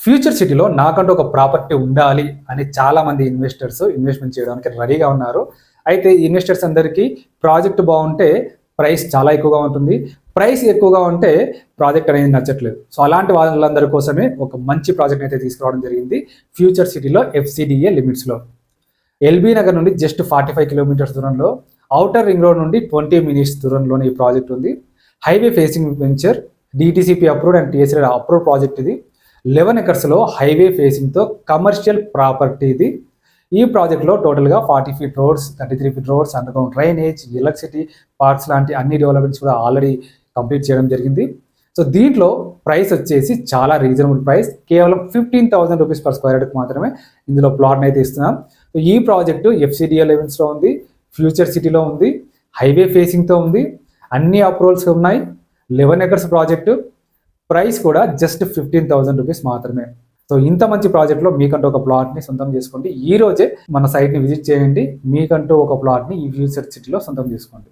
Future సిటీలో నాకంటూ ఒక ప్రాపర్టీ ఉండాలి అని చాలామంది ఇన్వెస్టర్స్ ఇన్వెస్ట్మెంట్ చేయడానికి రెడీగా ఉన్నారు. అయితే ఇన్వెస్టర్స్ అందరికీ ప్రాజెక్ట్ బాగుంటే ప్రైస్ చాలా ఎక్కువగా ఉంటుంది. ప్రైస్ ఎక్కువగా ఉంటే ప్రాజెక్ట్ అనేది నచ్చట్లేదు. సో అలాంటి వాళ్ళందరి కోసమే ఒక మంచి ప్రాజెక్ట్ అయితే తీసుకురావడం జరిగింది ఫ్యూచర్ సిటీలో FCDA లిమిట్స్లో. ఎల్బీ నగర్ నుండి జస్ట్ 45 కిలోమీటర్స్ దూరంలో, ఔటర్ రింగ్ రోడ్ నుండి 20 మినిట్స్ దూరంలోనే ఈ ప్రాజెక్ట్ ఉంది. Highway facing venture, DTCP approved and TSL approved project ఇది. 11 ఎకర్స్లో హైవే ఫేసింగ్తో కమర్షియల్ ప్రాపర్టీ ఇది. ఈ ప్రాజెక్ట్లో టోటల్గా 40 feet roads, 33 feet roads, underground drainage, electricity, parks లాంటి అన్ని డెవలప్మెంట్స్ కూడా ఆల్రెడీ కంప్లీట్ చేయడం జరిగింది. సో దీంట్లో ప్రైస్ వచ్చేసి చాలా రీజనబుల్ ప్రైస్, కేవలం 15,000 రూపీస్ పర్ స్క్వేర్ యార్డ్కి మాత్రమే ఇందులో ప్లాట్ని అయితే ఇస్తున్నాం. సో ఈ ప్రాజెక్టు FCDA లెవెల్స్లో ఉంది, ఫ్యూచర్ సిటీలో ఉంది, హైవే ఫేసింగ్తో ఉంది, అన్ని అప్రూవల్స్ ఉన్నాయి. 11 ఎకర్స్ ప్రాజెక్టు, ప్రైస్ కూడా జస్ట్ 15,000 రూపీస్ మాత్రమే. సో ఇంత మంచి ప్రాజెక్ట్లో మీకంటూ ఒక ప్లాట్ని సొంతం చేసుకోండి. ఈ రోజే మన సైట్ని విజిట్ చేయండి, మీకంటూ ఒక ప్లాట్ని ఈ ఫ్యూచర్ సిటీలో సొంతం చేసుకోండి.